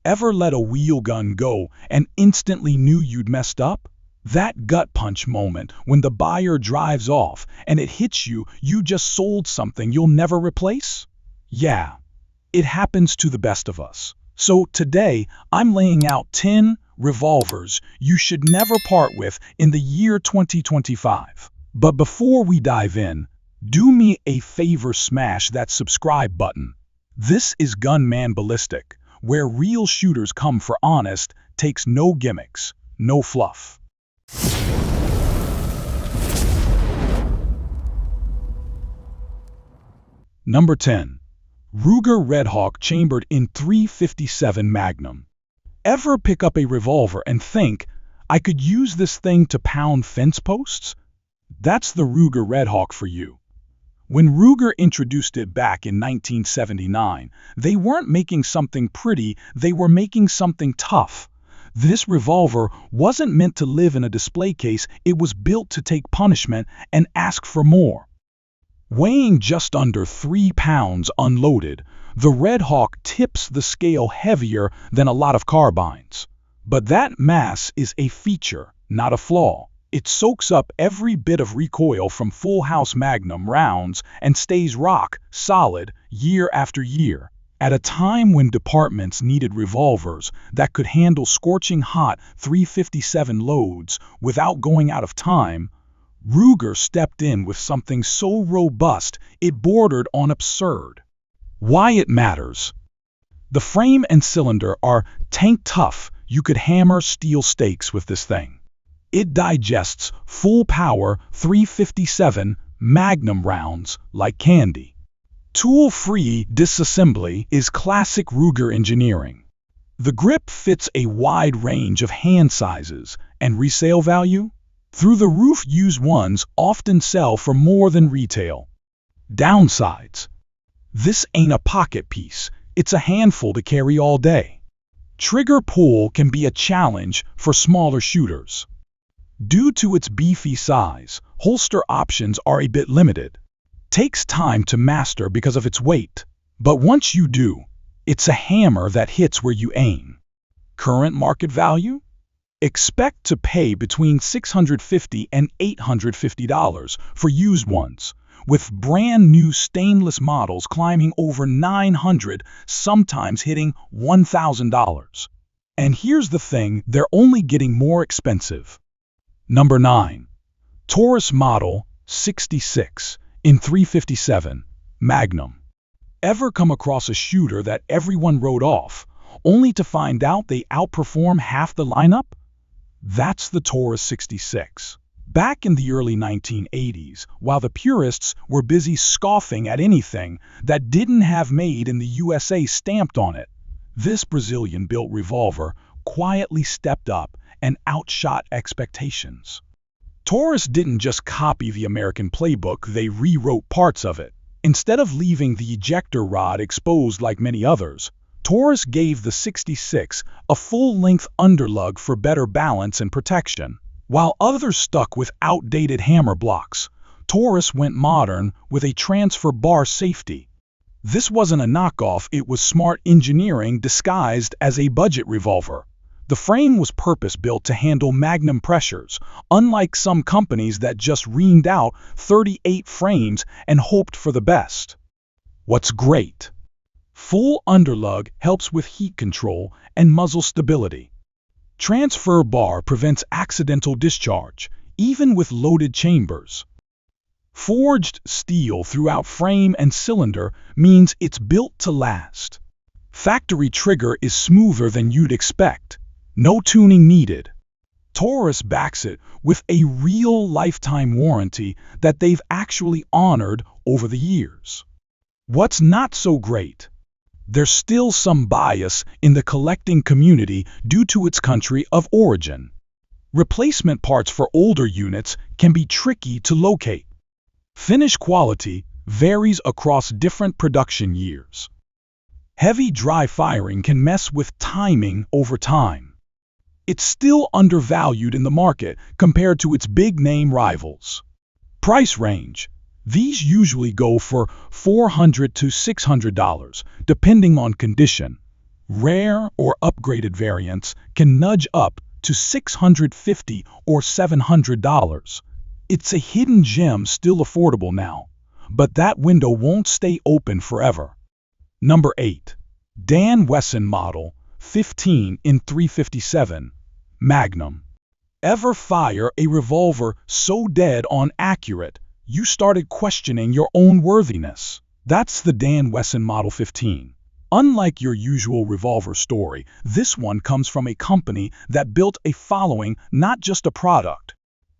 Ever let a wheel gun go and instantly knew you'd messed up? That gut punch moment when the buyer drives off and it hits you, you just sold something you'll never replace? Yeah, it happens to the best of us. So today, I'm laying out 10 revolvers you should never part with in the year 2025. But before we dive in, do me a favor, smash that subscribe button. This is Gunman Ballistic, where real shooters come for honest, takes no gimmicks, no fluff. Number 10. Ruger Redhawk chambered in .357 Magnum. Ever pick up a revolver and think, I could use this thing to pound fence posts? That's the Ruger Redhawk for you. When Ruger introduced it back in 1979, they weren't making something pretty, they were making something tough. This revolver wasn't meant to live in a display case, it was built to take punishment and ask for more. Weighing just under 3 pounds unloaded, the Redhawk tips the scale heavier than a lot of carbines. But that mass is a feature, not a flaw. It soaks up every bit of recoil from full-house Magnum rounds and stays rock solid year after year. At a time when departments needed revolvers that could handle scorching hot .357 loads without going out of time, Ruger stepped in with something so robust it bordered on absurd. Why it matters? The frame and cylinder are tank tough. You could hammer steel stakes with this thing. It digests full power .357 Magnum rounds like candy. Tool-free disassembly is classic Ruger engineering. The grip fits a wide range of hand sizes, and resale value? Through the roof. Used ones often sell for more than retail. Downsides. This ain't a pocket piece, it's a handful to carry all day. Trigger pull can be a challenge for smaller shooters. Due to its beefy size, holster options are a bit limited. Takes time to master because of its weight, but once you do, it's a hammer that hits where you aim. Current market value? Expect to pay between $650 and $850 for used ones, with brand new stainless models climbing over $900, sometimes hitting $1,000. And here's the thing, they're only getting more expensive. Number 9. Taurus Model 66 in .357 Magnum. Ever come across a shooter that everyone wrote off, only to find out they outperform half the lineup? That's the Taurus 66. Back in the early 1980s, while the purists were busy scoffing at anything that didn't have "Made in the USA" stamped on it, this Brazilian-built revolver quietly stepped up and outshot expectations. Taurus didn't just copy the American playbook, they rewrote parts of it. Instead of leaving the ejector rod exposed like many others, Taurus gave the 66 a full-length underlug for better balance and protection. While others stuck with outdated hammer blocks, Taurus went modern with a transfer bar safety. This wasn't a knockoff, it was smart engineering disguised as a budget revolver. The frame was purpose-built to handle Magnum pressures, unlike some companies that just reamed out 38 frames and hoped for the best. What's great? Full underlug helps with heat control and muzzle stability. Transfer bar prevents accidental discharge, even with loaded chambers. Forged steel throughout frame and cylinder means it's built to last. Factory trigger is smoother than you'd expect. No tuning needed. Taurus backs it with a real lifetime warranty that they've actually honored over the years. What's not so great? There's still some bias in the collecting community due to its country of origin. Replacement parts for older units can be tricky to locate. Finish quality varies across different production years. Heavy dry firing can mess with timing over time. It's still undervalued in the market compared to its big-name rivals. Price range. These usually go for $400 to $600, depending on condition. Rare or upgraded variants can nudge up to $650 or $700. It's a hidden gem still affordable now, but that window won't stay open forever. Number 8. Dan Wesson Model 15 in 357 Magnum. Ever fire a revolver so dead on accurate you started questioning your own worthiness? That's the Dan Wesson Model 15. Unlike your usual revolver story, this one comes from a company that built a following, not just a product.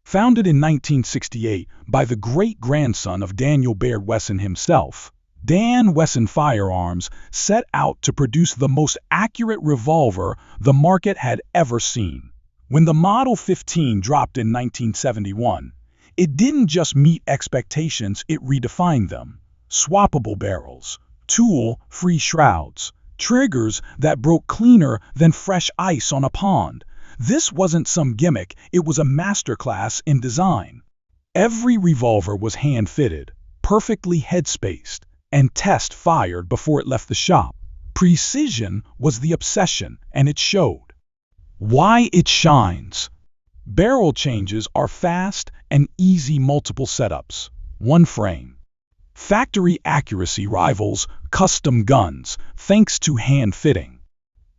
Founded in 1968 by the great-grandson of Daniel Baird Wesson himself, Dan Wesson Firearms set out to produce the most accurate revolver the market had ever seen. When the Model 15 dropped in 1971, it didn't just meet expectations, it redefined them. Swappable barrels, tool-free shrouds, triggers that broke cleaner than fresh ice on a pond. This wasn't some gimmick, it was a masterclass in design. Every revolver was hand-fitted, perfectly head-spaced, and test-fired before it left the shop. Precision was the obsession, and it showed. Why it shines. Barrel changes are fast and easy, multiple setups, one frame. Factory accuracy rivals custom guns thanks to hand fitting.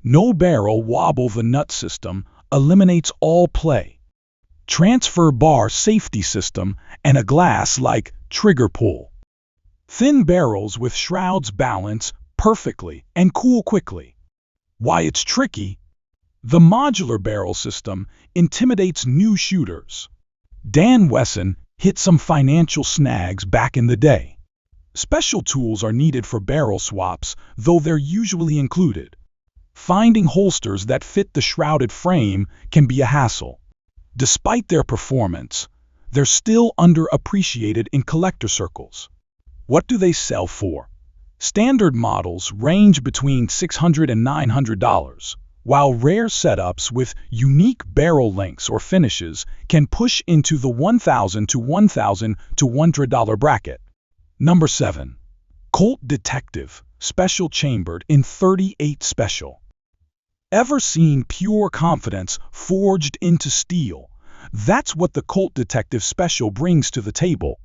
No barrel wobble, the nut system eliminates all play. Transfer bar safety system and a glass-like trigger pull. Thin barrels with shrouds balance perfectly and cool quickly. Why it's tricky? The modular barrel system intimidates new shooters. Dan Wesson hit some financial snags back in the day. Special tools are needed for barrel swaps, though they're usually included. Finding holsters that fit the shrouded frame can be a hassle. Despite their performance, they're still underappreciated in collector circles. What do they sell for? Standard models range between $600 and $900, while rare setups with unique barrel lengths or finishes can push into the $1,000 to $1,200 bracket. Number 7. Colt Detective Special Chambered in 38 Special. Ever seen pure confidence forged into steel? That's what the Colt Detective Special brings to the table.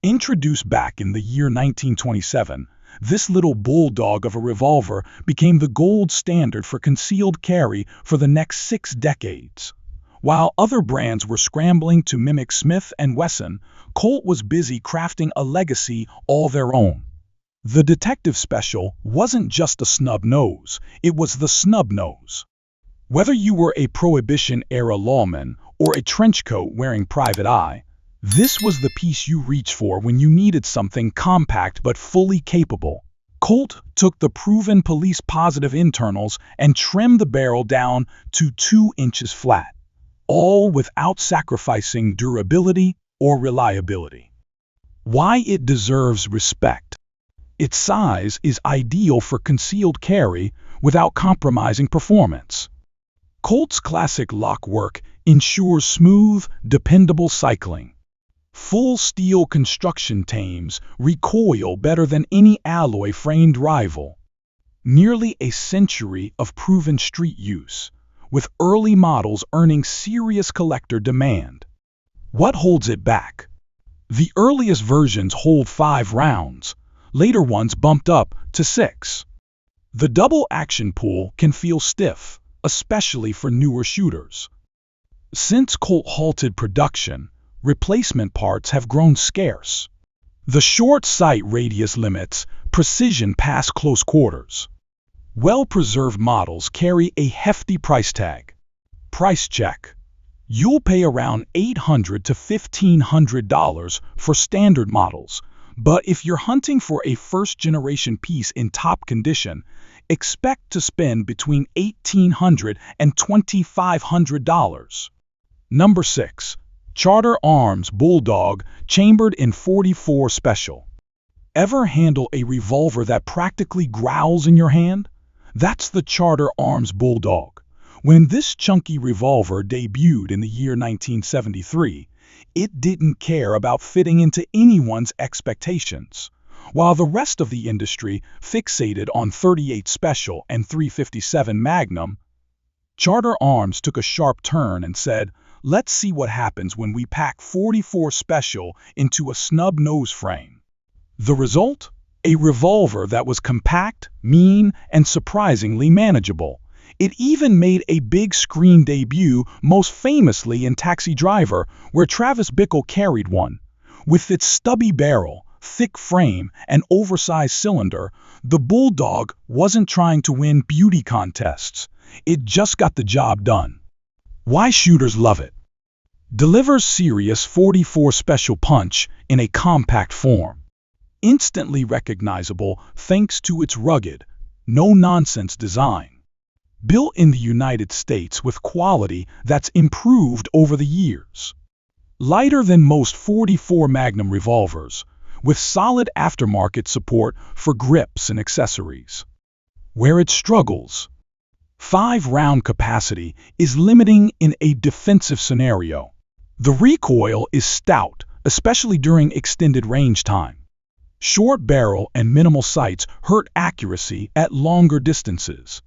Introduced back in the year 1927, this little bulldog of a revolver became the gold standard for concealed carry for the next 6 decades. While other brands were scrambling to mimic Smith & Wesson, Colt was busy crafting a legacy all their own. The Detective Special wasn't just a snub nose, it was the snub nose. Whether you were a Prohibition-era lawman or a trench coat wearing private eye, this was the piece you reached for when you needed something compact but fully capable. Colt took the proven police-positive internals and trimmed the barrel down to 2 inches flat, all without sacrificing durability or reliability. Why it deserves respect. Its size is ideal for concealed carry without compromising performance. Colt's classic lock work ensures smooth, dependable cycling. Full steel construction tames recoil better than any alloy-framed rival. Nearly a century of proven street use, with early models earning serious collector demand. What holds it back? The earliest versions hold 5 rounds, later ones bumped up to 6. The double action pull can feel stiff, especially for newer shooters. Since Colt halted production, replacement parts have grown scarce. The short sight radius limits precision past close quarters. Well-preserved models carry a hefty price tag. Price check. You'll pay around $800 to $1,500 for standard models, but if you're hunting for a first-generation piece in top condition, expect to spend between $1,800 and $2,500. Number 6. Charter Arms Bulldog Chambered in 44 Special. Ever handle a revolver that practically growls in your hand? That's the Charter Arms Bulldog. When this chunky revolver debuted in the year 1973, it didn't care about fitting into anyone's expectations. While the rest of the industry fixated on 38 Special and 357 Magnum, Charter Arms took a sharp turn and said, let's see what happens when we pack 44 Special into a snub nose frame. The result? A revolver that was compact, mean, and surprisingly manageable. It even made a big screen debut, most famously in Taxi Driver, where Travis Bickle carried one. With its stubby barrel, thick frame, and oversized cylinder, the Bulldog wasn't trying to win beauty contests. It just got the job done. Why shooters love it. Delivers serious 44 Special punch in a compact form. Instantly recognizable thanks to its rugged, no-nonsense design. Built in the United States with quality that's improved over the years. Lighter than most 44 Magnum revolvers, with solid aftermarket support for grips and accessories. Where it struggles. 5-round capacity is limiting in a defensive scenario. The recoil is stout, especially during extended range time. Short barrel and minimal sights hurt accuracy at longer distances.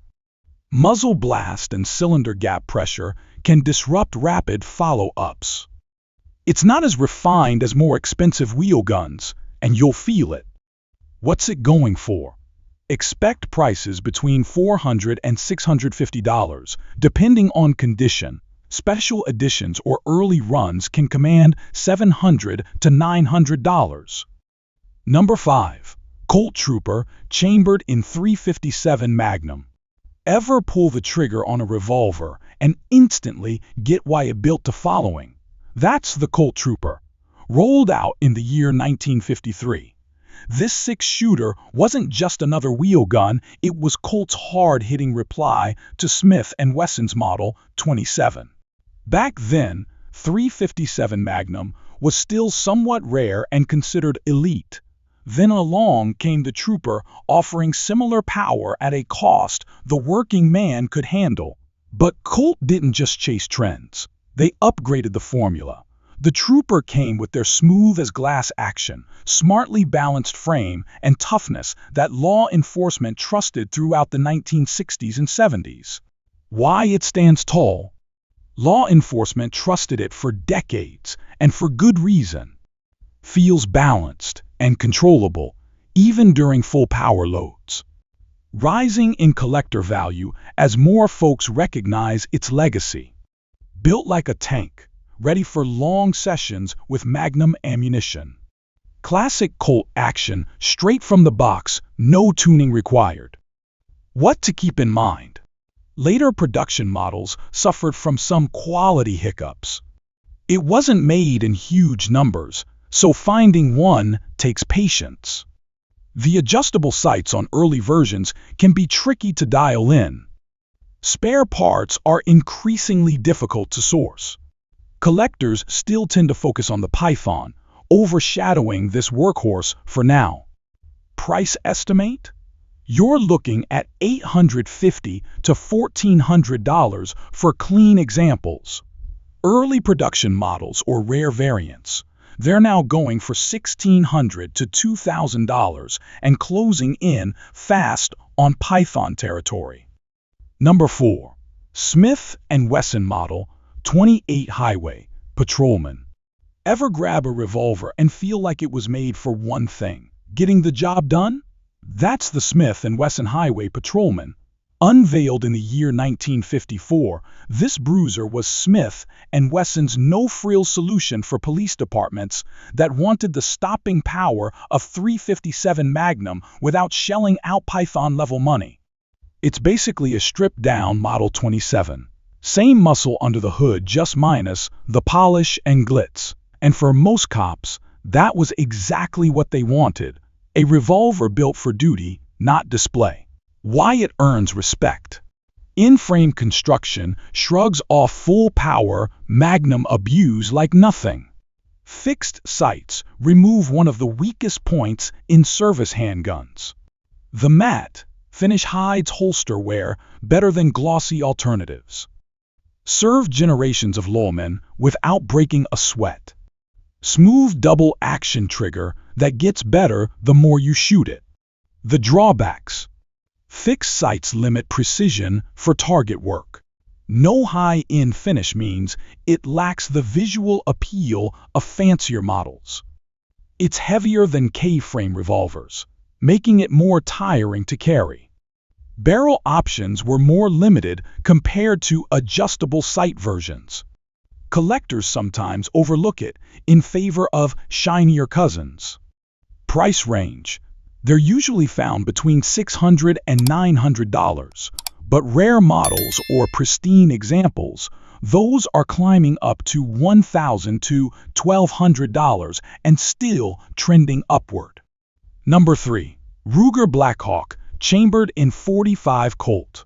Muzzle blast and cylinder gap pressure can disrupt rapid follow-ups. It's not as refined as more expensive wheel guns, and you'll feel it. What's it going for? Expect prices between $400 and $650, depending on condition. Special editions or early runs can command $700 to $900. Number 5. Colt Trooper, chambered in 357 Magnum. Ever pull the trigger on a revolver and instantly get why it built to following? That's the Colt Trooper, rolled out in the year 1953. This six-shooter wasn't just another wheel gun, it was Colt's hard-hitting reply to Smith & Wesson's Model 27. Back then, 357 Magnum was still somewhat rare and considered elite. Then along came the Trooper, offering similar power at a cost the working man could handle. But Colt didn't just chase trends. They upgraded the formula. The Trooper came with their smooth-as-glass action, smartly balanced frame, and toughness that law enforcement trusted throughout the 1960s and 70s. Why it stands tall? Law enforcement trusted it for decades, and for good reason. Feels balanced and controllable, even during full power loads. Rising in collector value as more folks recognize its legacy. Built like a tank, ready for long sessions with Magnum ammunition. Classic Colt action, straight from the box, no tuning required. What to keep in mind? Later production models suffered from some quality hiccups. It wasn't made in huge numbers, so finding one takes patience. The adjustable sights on early versions can be tricky to dial in. Spare parts are increasingly difficult to source. Collectors still tend to focus on the Python, overshadowing this workhorse for now. Price estimate? You're looking at $850 to $1,400 for clean examples. Early production models or rare variants, they're now going for $1,600 to $2,000 and closing in fast on Python territory. Number 4. Smith & Wesson Model 28 Highway Patrolman. Ever grab a revolver and feel like it was made for one thing, getting the job done? That's the Smith & Wesson Highway Patrolman. Unveiled in the year 1954, this bruiser was Smith & Wesson's no-frills solution for police departments that wanted the stopping power of 357 Magnum without shelling out Python-level money. It's basically a stripped-down Model 27. Same muscle under the hood, just minus the polish and glitz. And for most cops, that was exactly what they wanted. A revolver built for duty, not display. Why it earns respect. In-frame construction shrugs off full-power Magnum abuse like nothing. Fixed sights remove one of the weakest points in service handguns. The matte finish hides holster wear better than glossy alternatives. Serve generations of lawmen without breaking a sweat. Smooth double action trigger that gets better the more you shoot it. The drawbacks. Fixed sights limit precision for target work. No high-end finish means it lacks the visual appeal of fancier models. It's heavier than K-frame revolvers, making it more tiring to carry. Barrel options were more limited compared to adjustable sight versions. Collectors sometimes overlook it in favor of shinier cousins. Price range. They're usually found between $600 and $900, but rare models or pristine examples, those are climbing up to $1,000 to $1,200 and still trending upward. Number 3. Ruger Blackhawk, chambered in .45 Colt.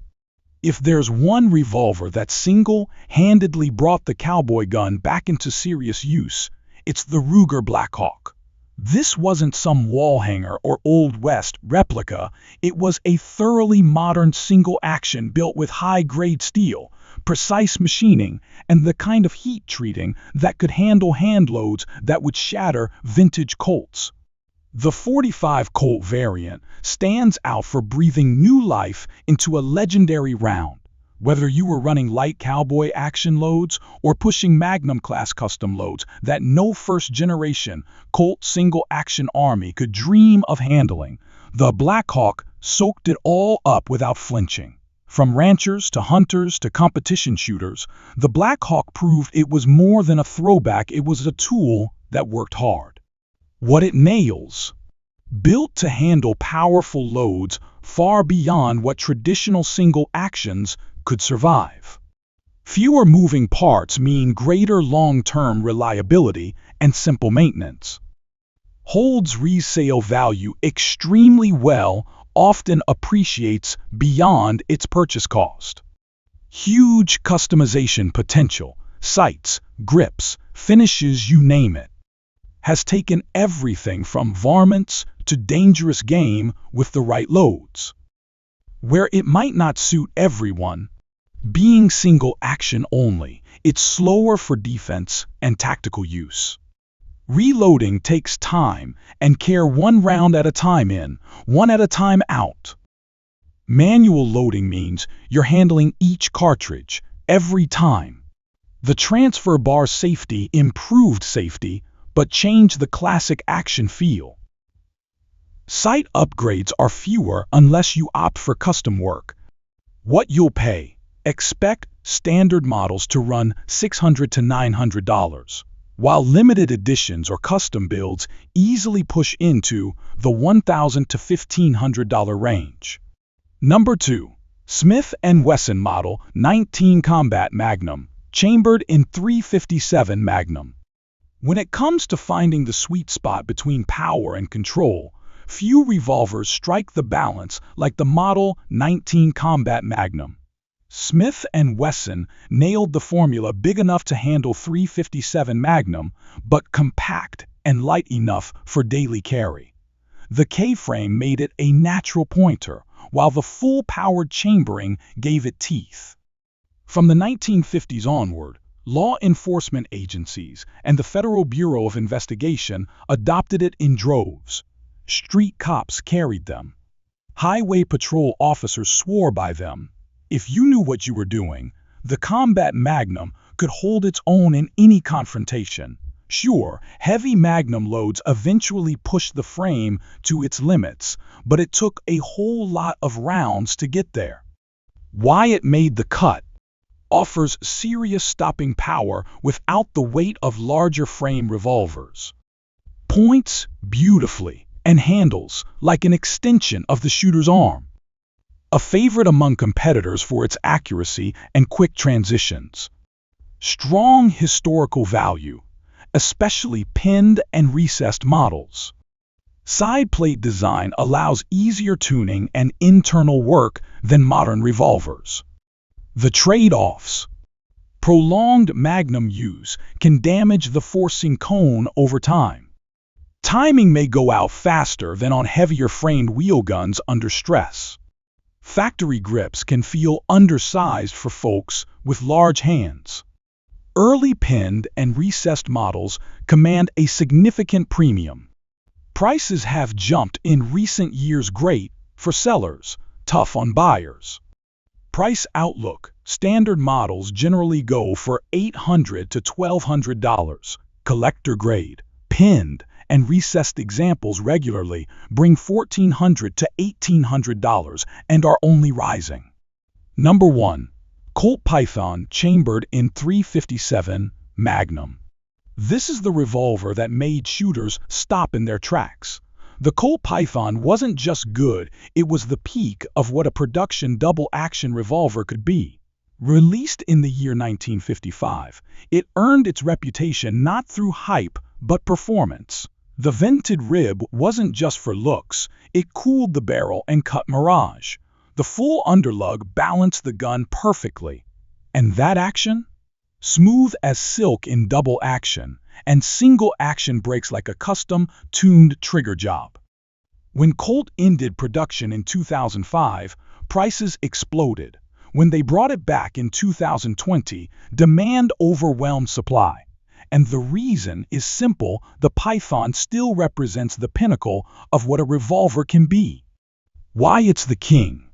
If there's one revolver that single-handedly brought the cowboy gun back into serious use, it's the Ruger Blackhawk. This wasn't some wall hanger or Old West replica, it was a thoroughly modern single action built with high-grade steel, precise machining, and the kind of heat treating that could handle hand loads that would shatter vintage Colts. The .45 Colt variant stands out for breathing new life into a legendary round. Whether you were running light cowboy action loads or pushing Magnum-class custom loads that no first-generation Colt single-action army could dream of handling, the Blackhawk soaked it all up without flinching. From ranchers to hunters to competition shooters, the Blackhawk proved it was more than a throwback, it was a tool that worked hard. What it nails. Built to handle powerful loads far beyond what traditional single actions could survive. Fewer moving parts mean greater long-term reliability and simple maintenance. Holds resale value extremely well, often appreciates beyond its purchase cost. Huge customization potential, sights, grips, finishes, you name it. Has taken everything from varmints to dangerous game with the right loads. Where it might not suit everyone, being single action only, it's slower for defense and tactical use. Reloading takes time and care, one round at a time in, one at a time out. Manual loading means you're handling each cartridge every time. The transfer bar safety improved safety, but changed the classic action feel. Sight upgrades are fewer unless you opt for custom work. What you'll pay. Expect standard models to run $600 to $900, while limited editions or custom builds easily push into the $1,000 to $1,500 range. Number 2. Smith & Wesson Model 19 Combat Magnum, chambered in .357 Magnum. When it comes to finding the sweet spot between power and control, few revolvers strike the balance like the Model 19 Combat Magnum. Smith & Wesson nailed the formula: big enough to handle .357 Magnum, but compact and light enough for daily carry. The K-frame made it a natural pointer, while the full-powered chambering gave it teeth. From the 1950s onward, law enforcement agencies and the Federal Bureau of Investigation adopted it in droves. Street cops carried them. Highway patrol officers swore by them. If you knew what you were doing, the Combat Magnum could hold its own in any confrontation. Sure, heavy Magnum loads eventually pushed the frame to its limits, but it took a whole lot of rounds to get there. Why it made the cut. Offers serious stopping power without the weight of larger frame revolvers. Points beautifully and handles like an extension of the shooter's arm. A favorite among competitors for its accuracy and quick transitions. Strong historical value, especially pinned and recessed models. Side plate design allows easier tuning and internal work than modern revolvers. The trade-offs. Prolonged Magnum use can damage the forcing cone over time. Timing may go out faster than on heavier framed wheelguns under stress. Factory grips can feel undersized for folks with large hands. Early pinned and recessed models command a significant premium. Prices have jumped in recent years, great for sellers, tough on buyers. Price outlook. Standard models generally go for $800 to $1,200. Collector grade, pinned, and recessed examples regularly bring $1,400 to $1,800 and are only rising. Number 1. Colt Python chambered in .357 Magnum. This is the revolver that made shooters stop in their tracks. The Colt Python wasn't just good, it was the peak of what a production double-action revolver could be. Released in the year 1955, it earned its reputation not through hype but performance. The vented rib wasn't just for looks, it cooled the barrel and cut mirage. The full underlug balanced the gun perfectly. And that action? Smooth as silk in double action, and single action breaks like a custom-tuned trigger job. When Colt ended production in 2005, prices exploded. When they brought it back in 2020, demand overwhelmed supply. And the reason is simple: the Python still represents the pinnacle of what a revolver can be. Why it's the king.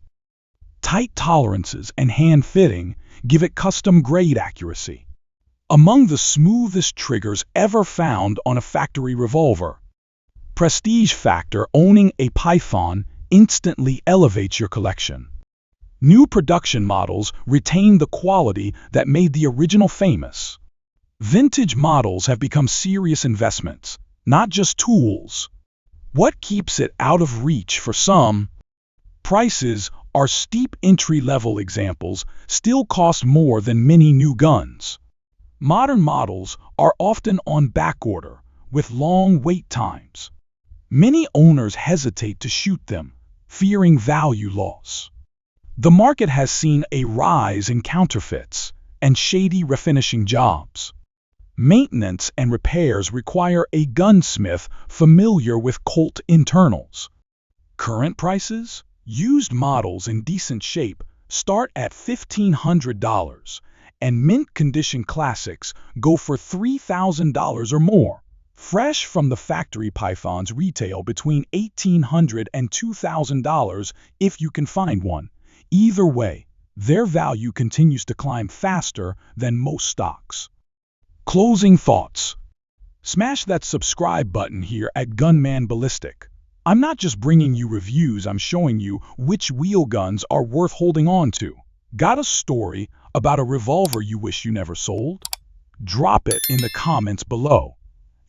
Tight tolerances and hand fitting give it custom-grade accuracy. Among the smoothest triggers ever found on a factory revolver. Prestige factor. Owning a Python instantly elevates your collection. New production models retain the quality that made the original famous. Vintage models have become serious investments, not just tools. What keeps it out of reach for some? Prices. Our steep entry-level examples still cost more than many new guns. Modern models are often on backorder, with long wait times. Many owners hesitate to shoot them, fearing value loss. The market has seen a rise in counterfeits and shady refinishing jobs. Maintenance and repairs require a gunsmith familiar with Colt internals. Current prices? Used models in decent shape start at $1,500, and mint-condition classics go for $3,000 or more. Fresh from the factory Pythons retail between $1,800 and $2,000 if you can find one. Either way, their value continues to climb faster than most stocks. Closing thoughts. Smash that subscribe button here at Gunman Ballistic. I'm not just bringing you reviews, I'm showing you which wheel guns are worth holding on to. Got a story about a revolver you wish you never sold? Drop it in the comments below.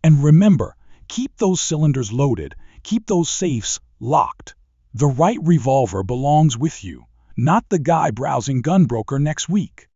And remember, keep those cylinders loaded, keep those safes locked. The right revolver belongs with you, not the guy browsing Gunbroker next week.